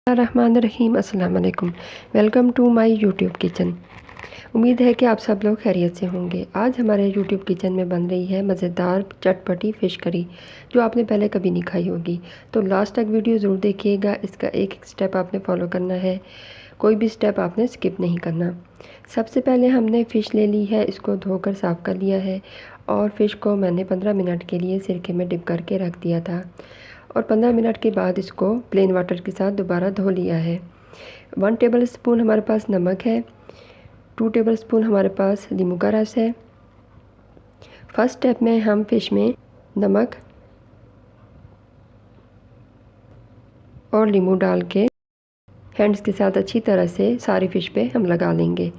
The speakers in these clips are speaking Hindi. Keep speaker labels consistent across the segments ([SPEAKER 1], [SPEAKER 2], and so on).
[SPEAKER 1] रहमानिर्रहीम। अस्सलाम वालेकुम। Welcome to my YouTube kitchen. उम्मीद है कि आप सब लोग खैरियत से होंगे। आज हमारे यूट्यूब किचन में बन रही है मज़ेदार चटपटी फ़िश करी, जो आपने पहले कभी नहीं खाई होगी। तो लास्ट तक वीडियो ज़रूर देखिएगा। इसका एक एक स्टेप आपने फॉलो करना है, कोई भी स्टेप आपने स्किप नहीं करना। सबसे पहले हमने फ़िश ले ली है, इसको धोकर साफ़ कर लिया है और फ़िश को मैंने 15 मिनट के लिए सिरके में डिप करके रख दिया था और 15 मिनट के बाद इसको प्लेन वाटर के साथ दोबारा धो लिया है। 1 टेबल स्पून हमारे पास नमक है, 2 टेबल स्पून हमारे पास नींबू का रस है। फर्स्ट स्टेप में हम फ़िश में नमक और नींबू डाल के हैंड्स के साथ अच्छी तरह से सारी फ़िश पे हम लगा लेंगे।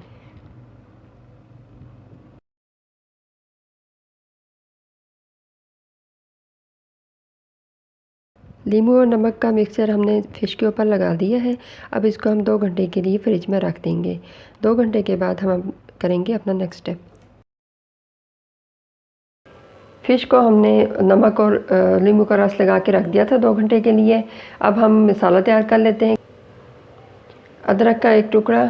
[SPEAKER 1] नींबू और नमक का मिक्सचर हमने फ़िश के ऊपर लगा दिया है। अब इसको हम 2 घंटे के लिए फ्रिज में रख देंगे। 2 घंटे के बाद हम करेंगे अपना नेक्स्ट स्टेप। फ़िश को हमने नमक और नींबू का रस लगा के रख दिया था 2 घंटे के लिए। अब हम मसाला तैयार कर लेते हैं। अदरक का 1 टुकड़ा,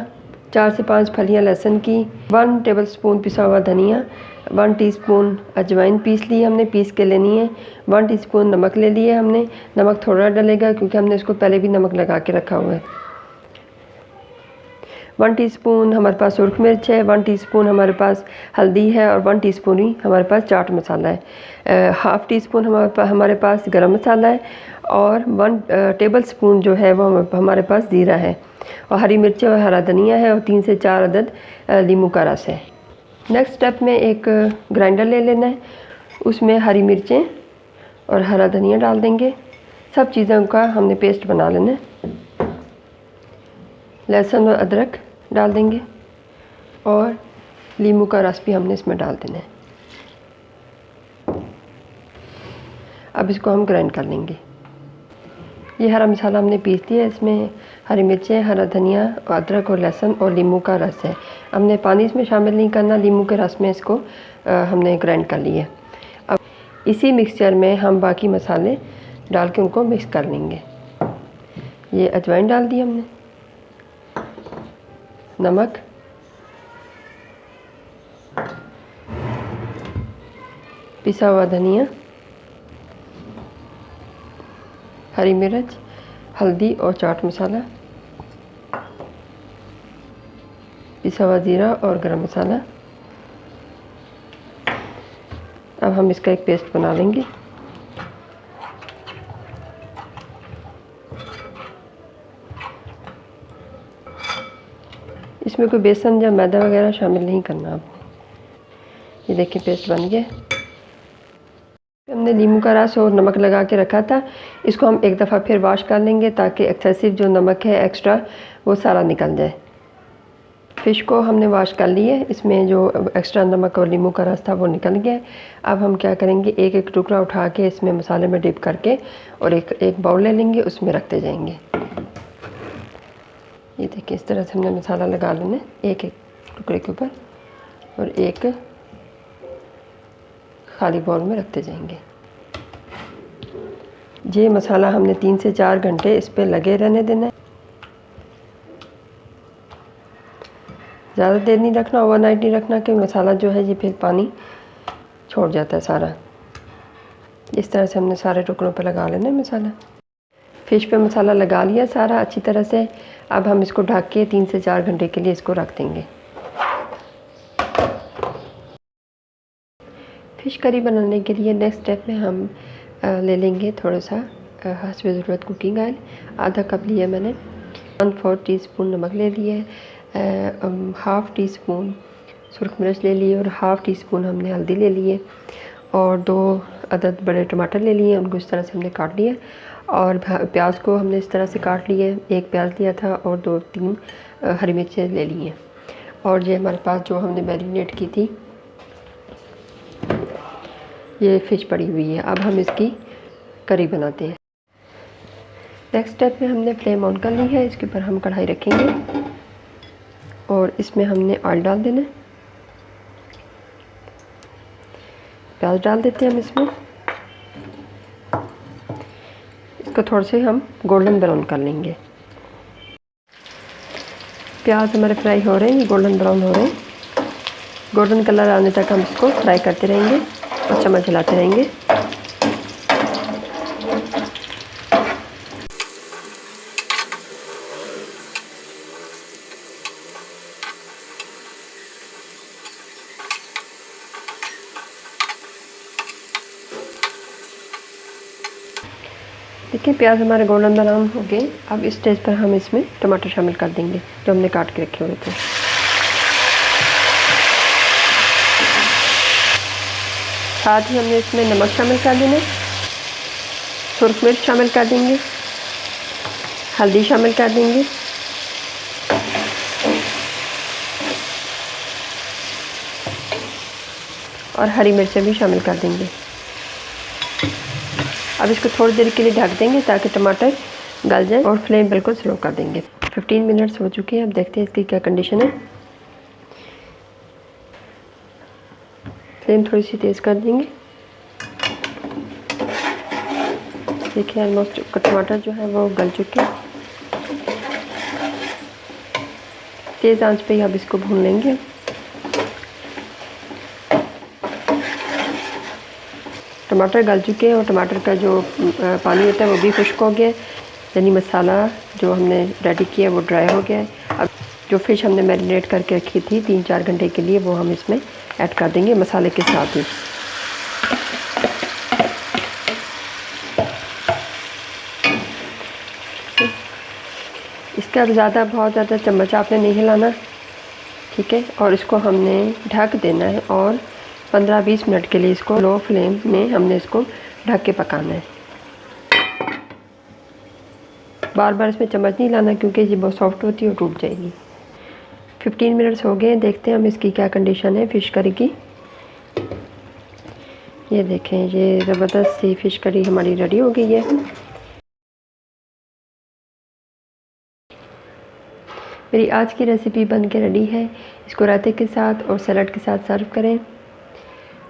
[SPEAKER 1] 4 से 5 फलियां लहसुन की, 1 टेबल स्पून पिसा हुआ धनिया, 1 टीस्पून अजवाइन पीस ली हमने, पीस के लेनी है। 1 टीस्पून नमक ले लिए हमने। नमक थोड़ा डलेगा क्योंकि हमने इसको पहले भी नमक लगा के रखा हुआ है। 1 टीस्पून हमारे पास सुरख मिर्च है, 1 टीस्पून हमारे पास हल्दी है और 1 टीस्पून ही हमारे पास चाट मसाला है। हाफ़ टी स्पून हमारे पास गरम मसाला है और 1 टेबल स्पून जो है वो हमारे पास ज़ीरा है और हरी मिर्चें और हरा धनिया है और 3 से 4 अदद नींबू का रस है। नेक्स्ट स्टेप में एक ग्राइंडर ले लेना है, उसमें हरी मिर्चें और हरा धनिया डाल देंगे। सब चीज़ों का हमने पेस्ट बना लेना है। लहसुन और अदरक डाल देंगे और नींबू का रस भी हमने इसमें डाल देना है। अब इसको हम ग्राइंड कर लेंगे। ये हरा मसाला हमने पीस दिया है, इसमें हरी मिर्चें, हरा धनिया, अदरक और लहसुन और नींबू का रस है। हमने पानी इसमें शामिल नहीं करना, नींबू के रस में इसको हमने ग्राइंड कर लिया। अब इसी मिक्सचर में हम बाकी मसाले डाल के उनको मिक्स कर लेंगे। ये अजवाइन डाल दी हमने, नमक, पिसा हुआ धनिया, हरी मिर्च, हल्दी और चाट मसाला, पिसा हुआ ज़ीरा और गरम मसाला। अब हम इसका एक पेस्ट बना लेंगे। इसमें कोई बेसन या मैदा वगैरह शामिल नहीं करना आपने। ये देखिए पेस्ट बन गया। हमने नींबू का रस और नमक लगा के रखा था, इसको हम एक दफ़ा फिर वॉश कर लेंगे ताकि एक्सेसिव जो नमक है एक्स्ट्रा वो सारा निकल जाए। फ़िश को हमने वॉश कर लिया है, इसमें जो एक्स्ट्रा नमक और नींबू का रस था वो निकल गया। अब हम क्या करेंगे, एक एक टुकड़ा उठा के इसमें मसाले में डिप करके और एक बाउल ले लेंगे, उसमें रखते जाएंगे। ये देखिए इस तरह से हमने मसाला लगा लेना है एक एक टुकड़े के ऊपर और एक खाली बाउल में रखते जाएंगे। ये मसाला हमने 3 से 4 घंटे इस पर लगे रहने देना है। ज़्यादा देर नहीं रखना, ओवरनाइट नहीं रखना कि मसाला जो है ये फिर पानी छोड़ जाता है सारा। इस तरह से हमने सारे टुकड़ों पर लगा लेना है मसाला। फ़िश पे मसाला लगा लिया सारा अच्छी तरह से। अब हम इसको ढक के 3 से 4 घंटे के लिए इसको रख देंगे। फ़िश करी बनाने के लिए नेक्स्ट स्टेप में हम ले लेंगे थोड़ा सा हस्बे ज़रूरत कुकिंग ऑयल। आधा कप लिया मैंने। 1/4 टीस्पून नमक ले लिए, हाफ़ टी स्पून सुरख मिर्च ले लिए और हाफ़ टी स्पून हमने हल्दी ले लिए और 2 अदद बड़े टमाटर ले लिए, उनको इस तरह से हमने काट लिया और प्याज को हमने इस तरह से काट लिए। 1 प्याज लिया था और 2-3 हरी मिर्चें ले लिए और ये हमारे पास जो हमने मैरिनेट की थी ये फ़िश पड़ी हुई है। अब हम इसकी करी बनाते हैं। नेक्स्ट स्टेप में हमने फ्लेम ऑन कर ली है, इसके ऊपर हम कढ़ाई रखेंगे और इसमें हमने ऑयल डाल देना है। प्याज डाल देते हैं हम इसमें। इसको थोड़े से हम गोल्डन ब्राउन कर लेंगे। प्याज हमारे फ्राई हो रहे हैं, गोल्डन ब्राउन हो रहे हैं। गोल्डन कलर आने तक हम इसको फ्राई करते रहेंगे और चम्मच हिलाते रहेंगे। देखिए प्याज हमारे गोल्डन ब्राउन हो गए। अब इस स्टेज पर हम इसमें टमाटर शामिल कर देंगे जो हमने काट के रखे हुए थे। साथ ही हमने इसमें नमक शामिल कर देना, सुरख मिर्च शामिल कर देंगे, हल्दी शामिल कर देंगे, और हरी मिर्चें भी शामिल कर देंगे। अब इसको थोड़ी देर के लिए ढक देंगे ताकि टमाटर गल जाए और फ्लेम बिल्कुल स्लो कर देंगे। 15 मिनट्स हो चुके हैं। अब देखते हैं इसकी क्या कंडीशन है। फ्लेम थोड़ी सी तेज़ कर देंगे। देखिए ऑलमोस्ट टमाटर जो है वो गल चुके हैं। तेज़ आंच पे ही अब इसको भून लेंगे। टमाटर गल चुके हैं और टमाटर का जो पानी होता है वो भी खुश्क हो गया है, यानी मसाला जो हमने रेडी किया वो ड्राई हो गया है। अब जो फ़िश हमने मैरिनेट करके रखी थी 3-4 घंटे के लिए, वो हम इसमें ऐड कर देंगे मसाले के साथ ही। इसका बहुत ज़्यादा चम्मच आपने नहीं हिलाना, ठीक है। और इसको हमने ढक देना है और 15-20 मिनट के लिए इसको लो फ्लेम में हमने इसको ढक के पकाना है। बार बार इसमें चम्मच नहीं लाना क्योंकि ये बहुत सॉफ्ट होती है और टूट जाएगी। 15 मिनट्स हो गए। देखते हैं हम इसकी क्या कंडीशन है फ़िश करी की। ये देखें, ये ज़बरदस्त सी फ़िश करी हमारी रेडी हो गई है। मेरी आज की रेसिपी बन के रेडी है। इसको रायते के साथ और सलाद के साथ सर्व करें।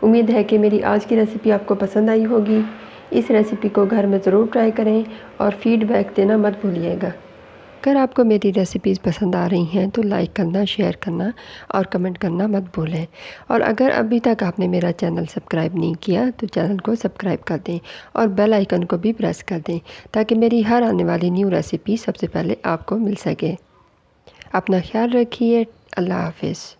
[SPEAKER 1] उम्मीद है कि मेरी आज की रेसिपी आपको पसंद आई होगी। इस रेसिपी को घर में ज़रूर ट्राई करें और फीडबैक देना मत भूलिएगा। अगर आपको मेरी रेसिपीज़ पसंद आ रही हैं तो लाइक करना, शेयर करना और कमेंट करना मत भूलें। और अगर अभी तक आपने मेरा चैनल सब्सक्राइब नहीं किया तो चैनल को सब्सक्राइब कर दें और बेल आइकन को भी प्रेस कर दें ताकि मेरी हर आने वाली न्यू रेसिपी सबसे पहले आपको मिल सके। अपना ख्याल रखिए। अल्लाह हाफ़िज़।